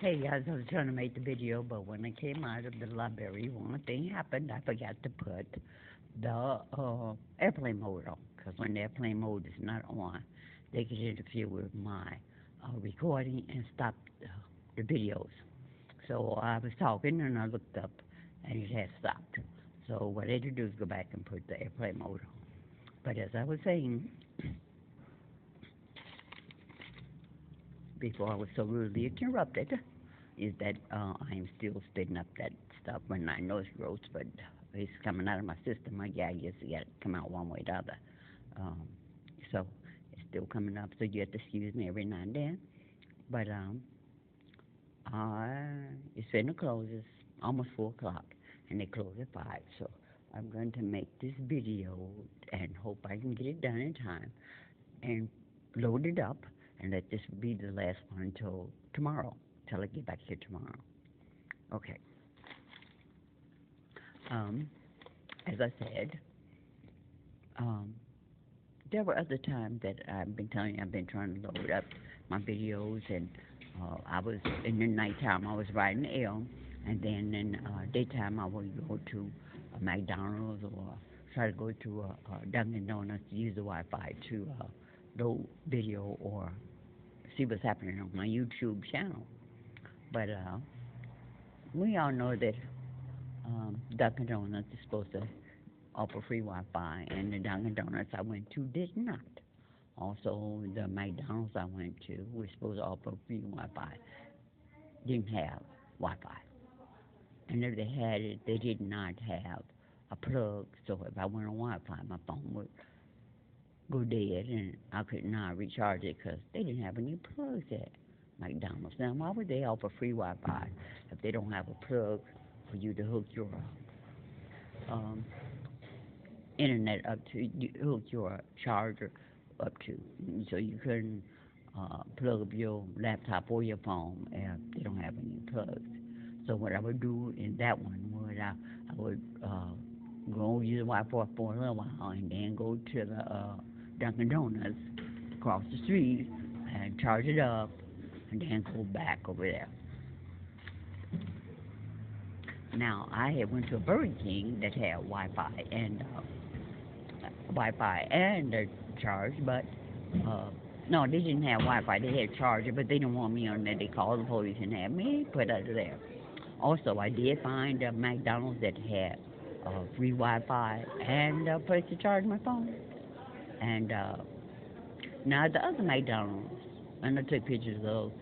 Hey guys, I was trying to make the video, but when I came out of the library, one thing happened. I forgot to put the airplane mode on. Because when the airplane mode is not on, they can interfere with my recording and stop the videos. So I was talking and I looked up and it had stopped. So what I had to do is go back and put the airplane mode on. But as I was saying, before I was so rudely interrupted, is that I'm still spitting up that stuff when I know it's gross, but it's coming out of my system. Yeah, I guess it got to come out one way or the other. Um, so it's still coming up, so you have to excuse me every now and then. But it's finna close. It's almost 4 o'clock, and they close at 5. So I'm going to make this video and hope I can get it done in time and load it up and let this be the last one until tomorrow, till I get back here tomorrow. Okay. As I said, um, there were other times that I've been telling you I've been trying to load up my videos, and I was in the nighttime I was writing L, and then in daytime I would go to a McDonald's or try to go to a Dunkin' Donuts to use the Wi-Fi to load video or see what's happening on my YouTube channel. But we all know that Dunkin' Donuts is supposed to offer free Wi-Fi, and the Dunkin' Donuts I went to did not. Also, the McDonald's I went to was supposed to offer free Wi-Fi, didn't have Wi-Fi. And if they had it, they did not have a plug, so if I went on Wi-Fi, my phone would go dead, and I could not recharge it because they didn't have any plugs at McDonald's. Now, why would they offer free Wi-Fi if they don't have a plug for you to hook your um, internet up to, hook your charger up to, so you couldn't plug up your laptop or your phone if they don't have any plugs. So what I would do in that one was I would go use the Wi-Fi for a little while and then go to the Dunkin' Donuts across the street and charge it up and then go back over there. Now I had went to a Burger King that had Wi-Fi and a charge, but no, they didn't have Wi-Fi. They had charger, but they didn't want me on there. They called the police and had me put out of there. Also, I did find a McDonald's that had free Wi-Fi and a place to charge my phone. And now the other McDonald's, and I took pictures of those.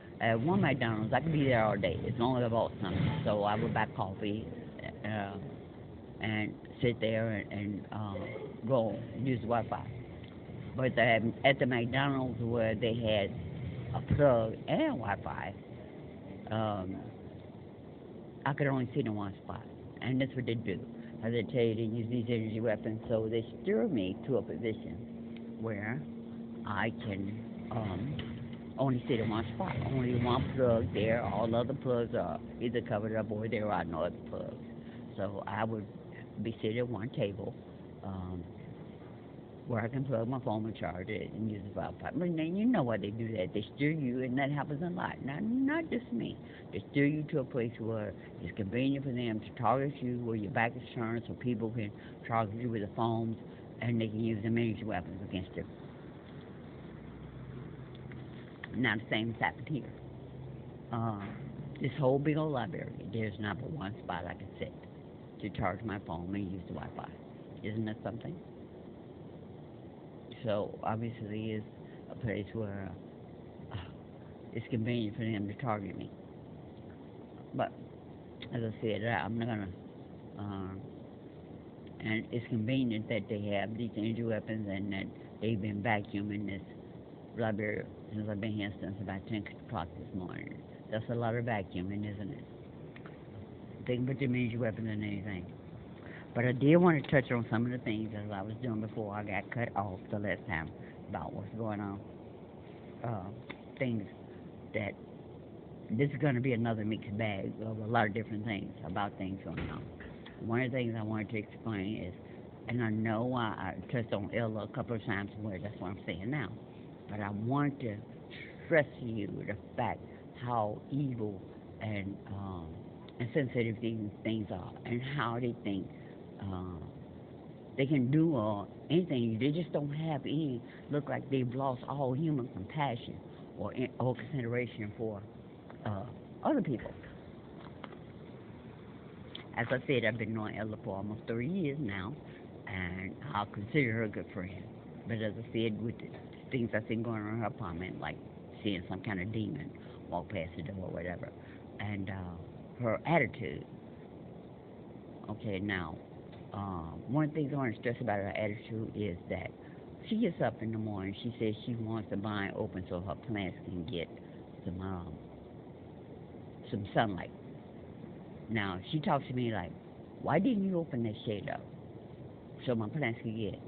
One McDonald's, I could be there all day as long as I bought something. So I would buy coffee and sit there and go use the Wi-Fi. But at the McDonald's where they had a plug and Wi-Fi, I could only sit in one spot. And that's what they do. As they tell you, they use these energy weapons, so they steer me to a position where I can only sit in one spot. Only one plug there. All other plugs are either covered up or there are no other plugs. So I would be sitting at one table where I can plug my phone and charge it and use the Wi-Fi. But then you know why they do that. They steer you, and that happens a lot. Not just me. They steer you to a place where it's convenient for them to target you, where your back is turned, so people can target you with the phones, and they can use them energy weapons against you. Now the same has happened here. This whole big old library, there's not but one spot I can sit to charge my phone and use the Wi-Fi. Isn't that something? So obviously it's a place where it's convenient for them to target me. But as I said, I'm not gonna. And it's convenient that they have these energy weapons and that they've been vacuuming this library since I've been here since about 10 o'clock this morning. That's a lot of vacuuming, isn't it? They can put them energy weapons in anything. But I did want to touch on some of the things as I was doing before I got cut off the last time about what's going on. Things that this is going to be another mixed bag of a lot of different things about things going on. One of the things I wanted to explain is, and I know I touched on Ella a couple of times where that's what I'm saying now, but I want to stress to you the fact how evil and sensitive these things are, and how they think uh, they can do anything. They just don't have any. Look like they've lost all human compassion or consideration for uh, other people. As I said, I've been knowing Ella for almost 30 years now, and I'll consider her a good friend. But as I said, with the things I've seen going on in her apartment, like seeing some kind of demon walk past the door or whatever, and her attitude. Okay, now, one thing I want to stress about her attitude is that she gets up in the morning. She says she wants the blind open so her plants can get some um, some sunlight. Now she talks to me like, "Why didn't you open that shade up so my plants could get?"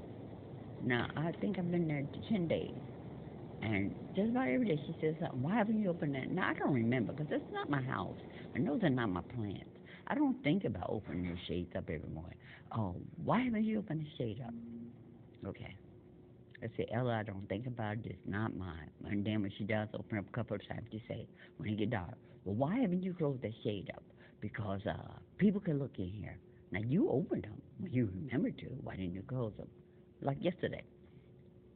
Now I think I've been there 10 days, and just about every day she says something. Why haven't you opened that? Now I don't remember because that's not my house, and those are not my plants. I don't think about opening the shades up every morning. Oh, why haven't you opened the shade up? Okay. I said, Ella, I don't think about it. It's not mine. And then when she does open up a couple of times, she say, when it get dark, well, why haven't you closed that shade up? Because people can look in here. Now, you opened them when you remembered to. Why didn't you close them? Like yesterday.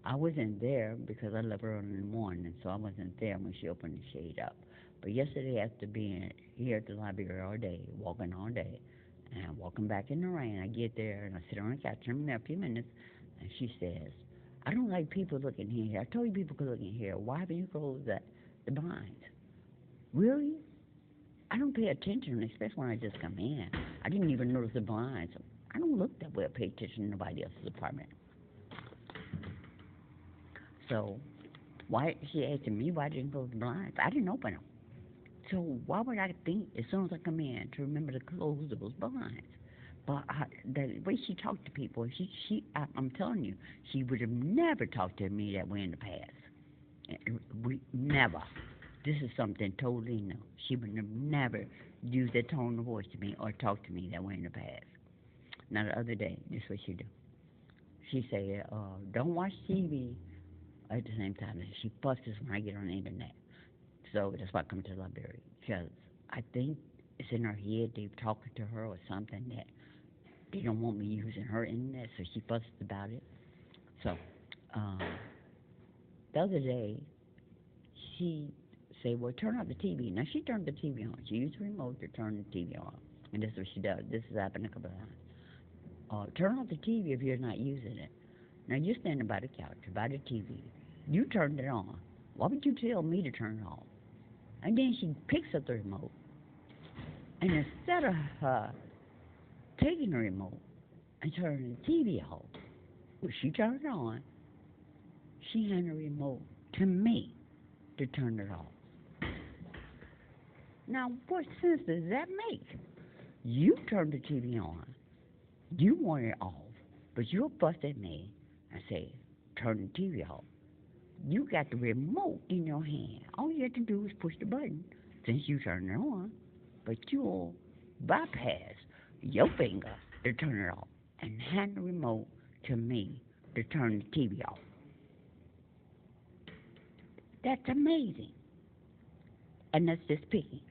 I wasn't there because I left early in the morning, so I wasn't there when she opened the shade up. But yesterday, after being here at the library all day, walking all day, and walking back in the rain, I get there and I sit on the couch. I'm there a few minutes, and she says, "I don't like people looking in here. I told you people could look in here. Why haven't you closed the blinds?" Really? I don't pay attention, especially when I just come in. I didn't even notice the blinds. I don't look that way or pay attention to nobody else's apartment. So why she asking me why I didn't close the blinds? I didn't open them. So why would I think as soon as I come in to remember to close those blinds? But the way she talked to people, I'm telling you, she would have never talked to me that way in the past. We never. This is something totally new. She would have never used that tone of voice to me or talked to me that way in the past. Now the other day, this is what she do. She said, "Don't watch TV at the same time." She fusses when I get on the internet. So that's why I come to the library because I think it's in her head they're talking to her or something that they don't want me using her internet, so she fusses about it. So um, the other day she said, "Well, turn off the TV." Now she turned the TV on. She used the remote to turn the TV on, and this is what she does. This has happened a couple of times. Turn off the TV if you're not using it. Now you're standing by the couch, by the TV. You turned it on. Why would you tell me to turn it off? And then she picks up the remote, and instead of her taking the remote and turning the TV off, when she turned it on, she handed the remote to me to turn it off. Now, what sense does that make? You turned the TV on, you want it off, but you'll bust at me and say, turn the TV off. You got the remote in your hand. All you have to do is push the button since you turned it on, but you'll bypass your finger to turn it off and hand the remote to me to turn the TV off. That's amazing. And that's just picking.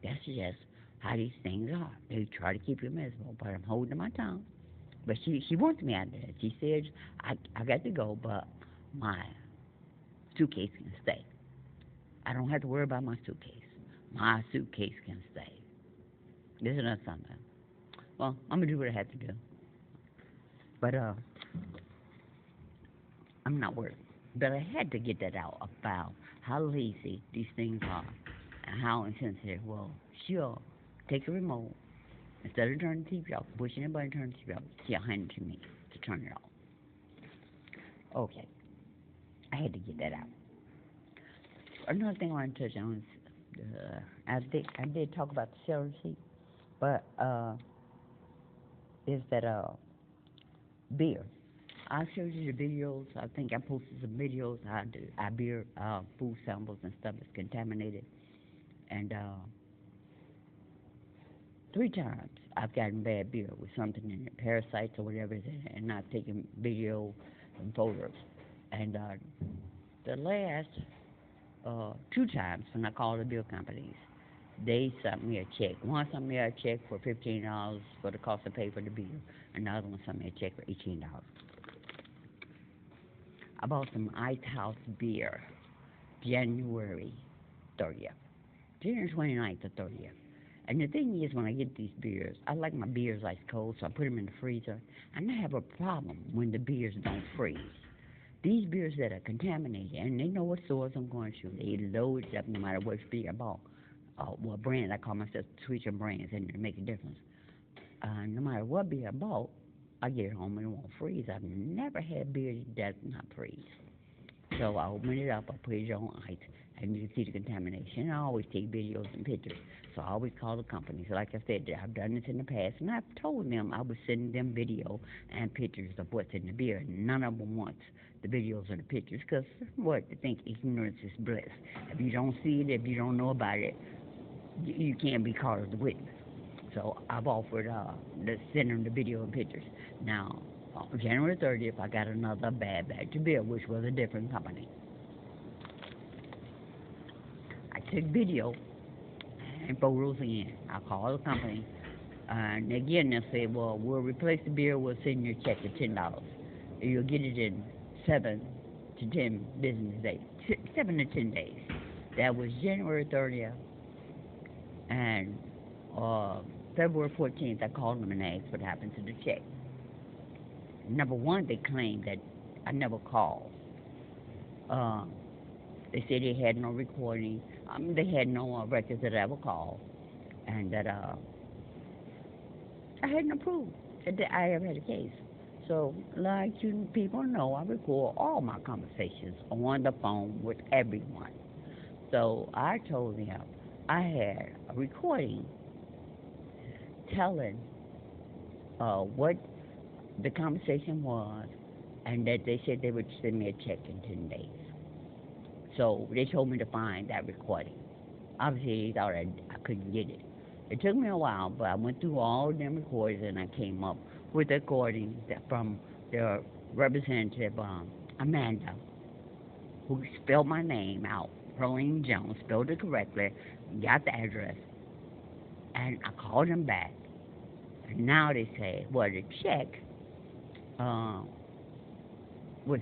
That's just how these things are. They try to keep you miserable, but I'm holding my tongue. But she wants me out there. She says, I got to go, but my suitcase can stay. I don't have to worry about my suitcase. My suitcase can stay. This is not something. Well, I'm gonna do what I have to do. But I'm not worried. But I had to get that out about how lazy these things are and how insensitive. Well, she'll take a remote instead of turning the TV off, pushing the button, turn the TV off. She'll hand it to me to turn it off. Okay, I had to get that out. Another thing I want to touch on is I did talk about the celery seed, but is that beer. I showed you the videos. I think I posted some videos how our beer food samples and stuff is contaminated, and 3 times I've gotten bad beer with something in it, parasites or whatever is in it, and I've taken video and photos. And the last 2 times when I called the beer companies, they sent me a check. One sent me a check for $15 for the cost of pay for the beer. Another one sent me a check for $18. I bought some Ice House beer January 30th. January 29th to 30th. And the thing is, when I get these beers, I like my beers ice cold, so I put them in the freezer. And I have a problem when the beers don't freeze. These beers that are contaminated, and they know what stores I'm going to, they load it up no matter which beer I bought. What brand I call myself Sweeter Brands, and it make a difference. No matter what beer I bought, I get it home and it won't freeze. I've never had beer that does not freeze. So I open it up, I put it on ice, and you can see the contamination. I always take videos and pictures, so I always call the company. So like I said, I've done this in the past, and I've told them I would send them video and pictures of what's in the beer. None of them wants the videos or the pictures, because what? They think ignorance is bliss. If you don't see it, if you don't know about it, you can't be called as a witness. So I've offered to send them the video and pictures. Now, on January 30th, I got another bad batch of beer, which was a different company. I took video and photos again. I called the company, and again they said, well, we'll replace the beer, we'll send you a check for $10. You'll get it in 7 to 10 business days, 7 to 10 days. That was January 30th, and uh, February 14th, I called them and asked what happened to the check. Number one, they claimed that I never called. Uh, they said they had no recording. They had no records that I ever called, and that I hadn't approved that I ever had a case. So, like you people know, I record all my conversations on the phone with everyone. So I told them I had a recording telling what the conversation was, and that they said they would send me a check in 10 days. So they told me to find that recording. Obviously, they thought I couldn't get it. It took me a while, but I went through all of them recordings and I came up with a recording from their representative, Amanda, who spelled my name out. Pearline Jones spelled it correctly, got the address, and I called them back. And now they say, well, the check uh, was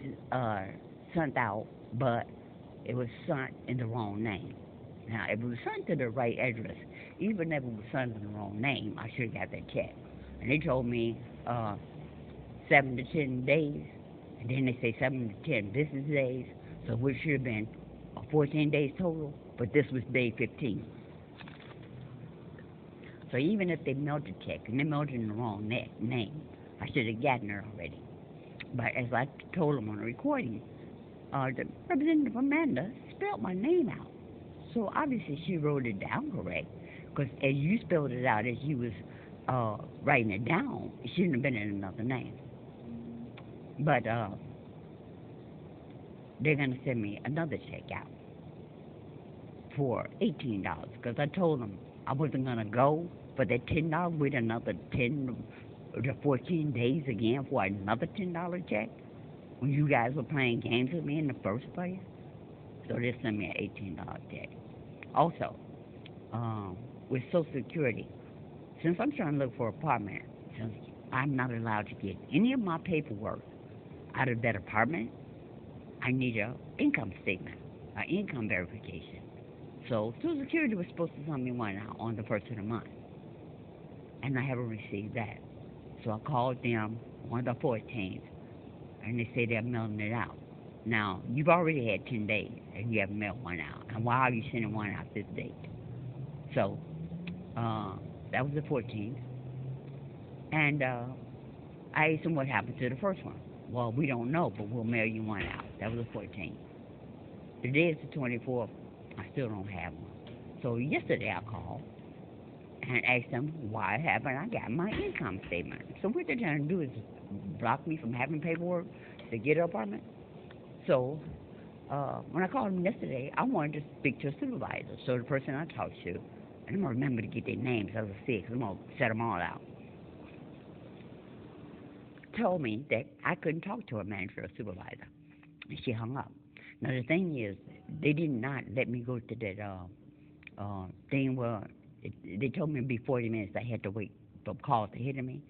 sent out, but it was sent in the wrong name. Now, if it was sent to the right address, even if it was sent in the wrong name, I should have got that check. And they told me 7 to 10 days, and then they say 7 to 10 business days, so which should have been 14 days total, but this was day 15. So even if they mailed the check and they mailed it in the wrong name, I should have gotten it already. But as I told them on the recording, the Representative Amanda spelled my name out. So obviously she wrote it down correct, because as you spelled it out as you was writing it down, it shouldn't have been in another name. But they're going to send me another check out for $18, because I told them I wasn't going to go for that $10 with another 10 to 14 days again for another $10 check when you guys were playing games with me in the first place. So they sent me an $18 check. Also, with Social Security, since I'm trying to look for an apartment, since I'm not allowed to get any of my paperwork out of that apartment, I need an income statement, an income verification. So Social Security was supposed to send me one out on the first of the month, and I haven't received that. So I called them on the 14th, and they say they're mailing it out. Now, you've already had 10 days, and you haven't mailed one out. And why are you sending one out this date? So, that was the 14th. And I asked them what happened to the first one. Well, we don't know, but we'll mail you one out. That was the 14th. Today is the 24th. I still don't have one. So yesterday I called and asked them why haven't I got my income statement. So what they're trying to do is block me from having paperwork to get an apartment. So when I called them yesterday, I wanted to speak to a supervisor. So the person I talked to, and I'm going to remember to get their names, as I said, because I'm going to set them all out, told me that I couldn't talk to a manager or supervisor. And she hung up. Now the thing is, they did not let me go to that thing where they told me it'd be 40 minutes. I had to wait for calls to hit me.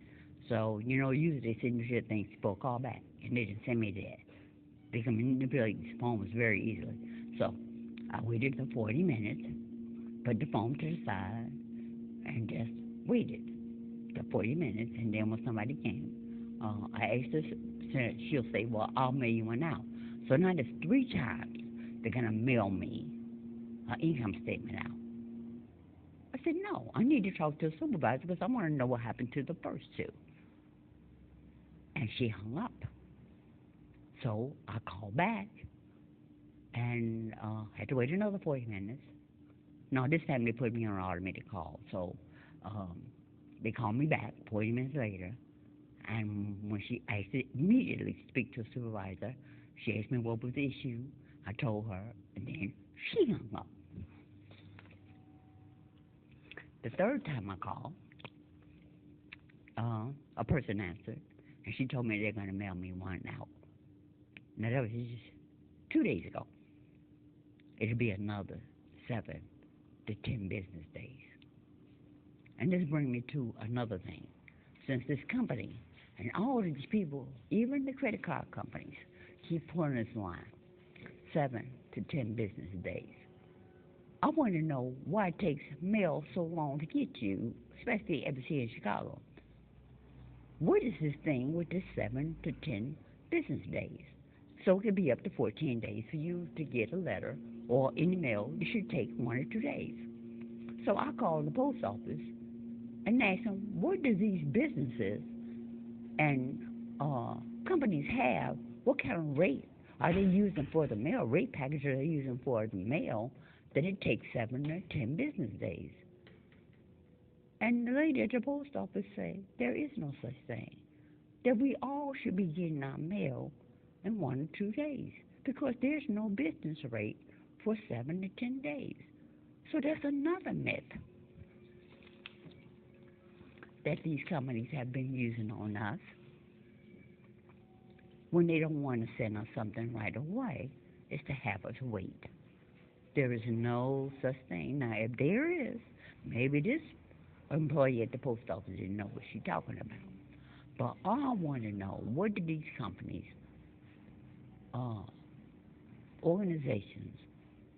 So, usually they send you things for a call back, and they didn't send me that. They can manipulate these phones very easily. So, I waited for 40 minutes, put the phone to the side, and just waited the 40 minutes. And then when somebody came, I asked her, she'll say, well, I'll mail you one out. So now there's 3 times they're going to mail me an income statement out. I said, no, I need to talk to a supervisor because I want to know what happened to the first 2. And she hung up. So I called back and had to wait another 40 minutes. No, this time they put me on an automated call. So um, they called me back 40 minutes later. And when she asked to immediately speak to a supervisor, she asked me what was the issue. I told her, and then she hung up. The third time I called, a person answered, and she told me they're going to mail me one out. Now, that was just 2 days ago. It'll be another 7 to 10 business days. And this brings me to another thing. Since this company and all of these people, even the credit card companies, keep pulling this line, 7 to 10 business days. I want to know why it takes mail so long to get you, especially ever here in Chicago. What is this thing with this 7 to 10 business days? So it could be up to 14 days for you to get a letter or in the mail. It should take 1 or 2 days. So I called the post office and asked them, what do these businesses and companies have? What kind of rate are they using for the mail? Rate package are they using for the mail that it takes 7 or 10 business days? And the lady at the post office said, there is no such thing. That we all should be getting our mail in 1 or 2 days because there's no business rate for 7 to 10 days. So that's another myth that these companies have been using on us when they don't want to send us something right away, is to have us wait. There is no such thing. Now, if there is, maybe this employee at the post office didn't know what she's talking about. But I want to know, what do these companies, organizations,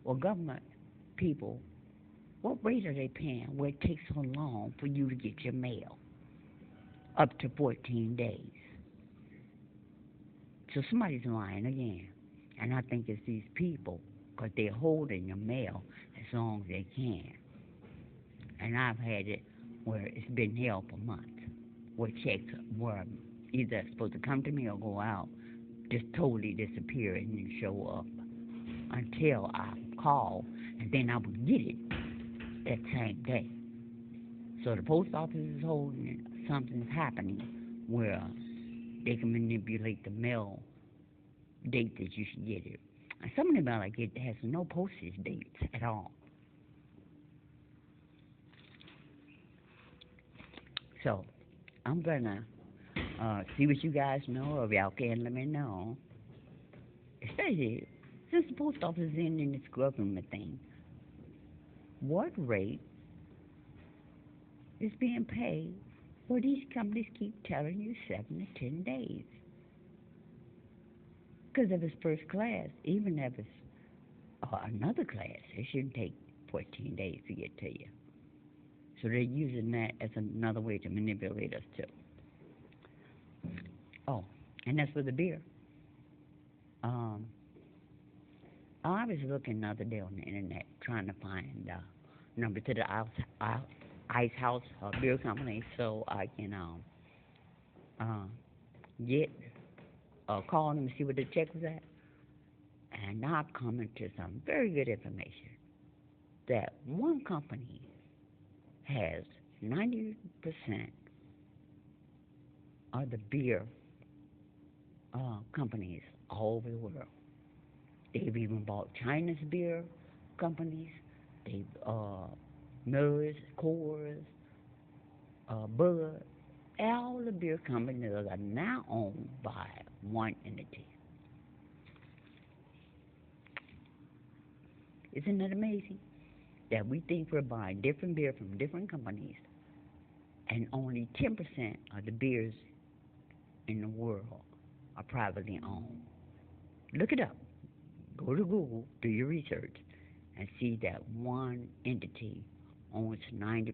or government people, what rate are they paying where it takes so long for you to get your mail? Up to 14 days. So somebody's lying again. And I think it's these people, because they're holding your mail as long as they can. And I've had it where it's been held for months, where checks were either supposed to come to me or go out, just totally disappear and didn't show up until I call, and then I would get it that same day. So the post office is holding it. Something's happening where they can manipulate the mail date that you should get it. And some of the mail I get has no postage dates at all. So I'm gonna see what you guys know, or if y'all can let me know. Especially since the post office is in this government thing, what rate is being paid for these companies keep telling you 7 to 10 days? Because if it's first class, even if it's another class, it shouldn't take 14 days to get to you. So they're using that as another way to manipulate us too. Oh, and that's for the beer. I was looking the other day on the internet trying to find number to the Ice House beer company so I can get call them and see what the check was at. And now I've come into some very good information that one company has 90% of the beer companies all over the world. They've even bought China's beer companies. They've Miller's, Coors, Bud. All the beer companies are now owned by one entity. Isn't that amazing? that we think we're buying different beer from different companies, and only 10% of the beers in the world are privately owned. Look it up. Go to Google, do your research, and see that one entity owns 90%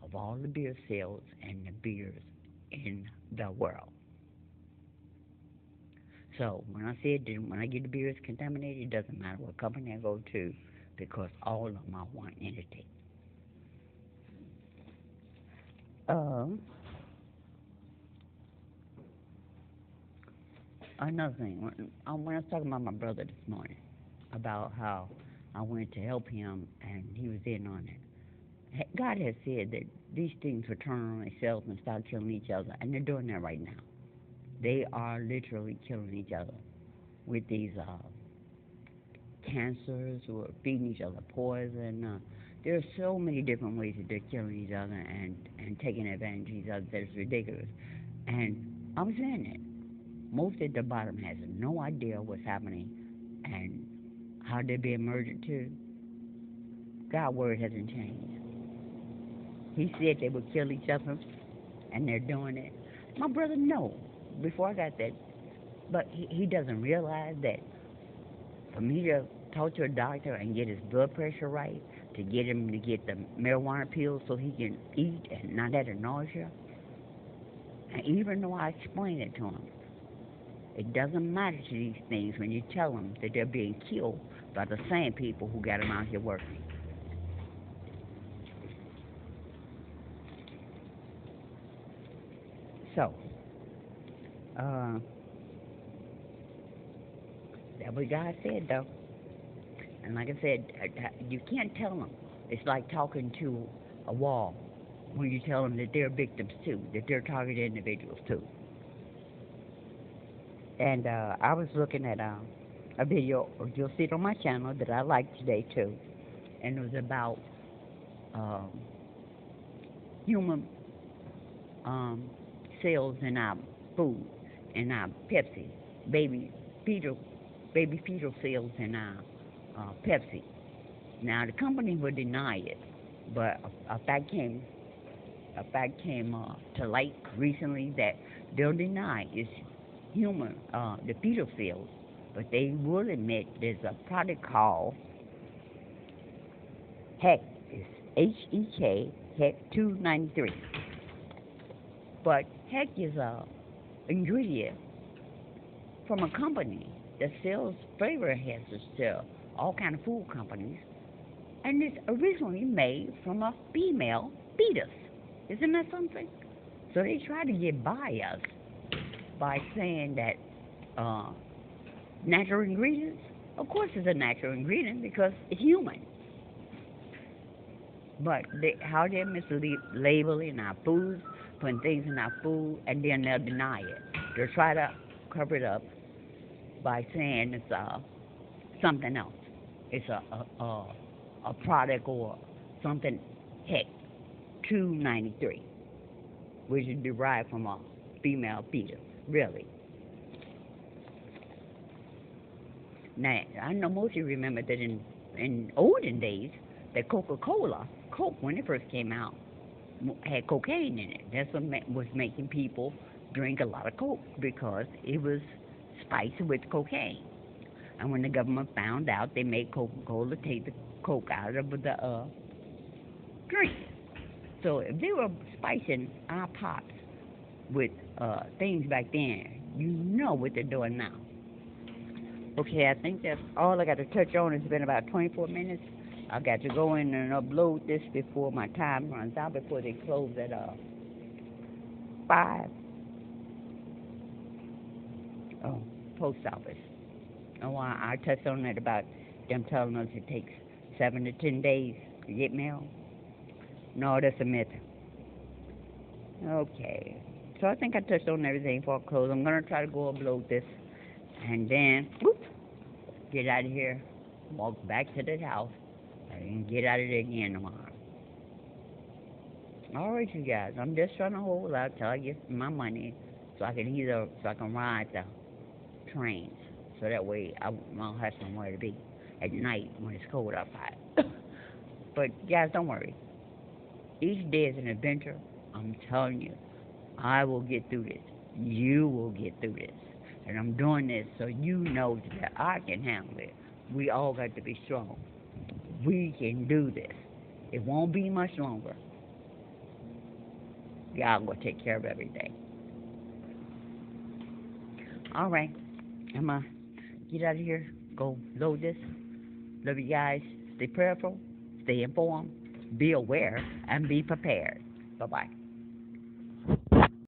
of all the beer sales and the beers in the world. So when I said that when I get the beers contaminated, it doesn't matter what company I go to because all of them are one entity. Um, Another thing, when I was talking about my brother this morning, about how I went to help him and he was in on it. God has said that these things will turn on themselves and start killing each other, and they're doing that right now. They are literally killing each other with these cancers or feeding each other poison. There are so many different ways that they're killing each other and taking advantage of each other that is ridiculous. And I'm saying it. Most at the bottom has no idea what's happening and how they're being murdered too. God's word hasn't changed. He said they would kill each other, and they're doing it. My brother, no. Before I got that, but he doesn't realize that for me to talk to a doctor and get his blood pressure right, to get him to get the marijuana pills so he can eat and not have the nausea, and even though I explain it to him, it doesn't matter to these things when you tell them that they're being killed by the same people who got them out here working. So, uh, that's what God said, though. And like I said, you can't tell them. It's like talking to a wall when you tell them that they're victims too, that they're targeted individuals too. And I was looking at a video, you'll see it on my channel, that I liked today too. And it was about um, human um, cells in our food, in our Pepsi, baby fetal, baby fetal cells in our Pepsi. Now the company would deny it, but a fact came to light recently that they'll deny it's human, the fetal cells, but they will admit there's a product called HEK, it's HEK, HEK 293. But HEK is a ingredient from a company that sells flavor enhancers to all kind of food companies, and it's originally made from a female fetus. Isn't that something? So they try to get by us by saying that natural ingredients. Of course, it's a natural ingredient because it's human. But how they're mislabeling our foods, putting things in our food, and then they'll deny it. They'll try to cover it up by saying it's something else. It's a product or something. Heck, 293, which is derived from a female fetus. Really. Now, I know most of you remember that in olden days, that Coca-Cola, Coke, when it first came out, had cocaine in it. That's what was making people drink a lot of Coke because it was spiced with cocaine. And when the government found out, they made Coca-Cola take the Coke out of the drink. So if they were spicing our pops with things back then, you know what they're doing now. Okay, I think that's all I got to touch on. It's been about 24 minutes. I got to go in and upload this before my time runs out, before they close at 5. Oh, post office. Oh, I touched on that about them telling us it takes 7 to 10 days to get mail. No, that's a myth. Okay. So I think I touched on everything before I close. I'm going to try to go upload this and then whoop, get out of here, walk back to the house, and get out of there again tomorrow. All right, you guys. I'm just trying to hold out till I get my money so I can ride the trains. So that way I'll have somewhere to be at night when it's cold outside. But guys, don't worry. Each day is an adventure. I'm telling you, I will get through this. You will get through this. And I'm doing this so you know that I can handle it. We all got to be strong. We can do this. It won't be much longer. God will take care of everything. All right. I'm going to get out of here. Go load this. Love you guys. Stay prayerful. Stay informed. Be aware and be prepared. Bye-bye.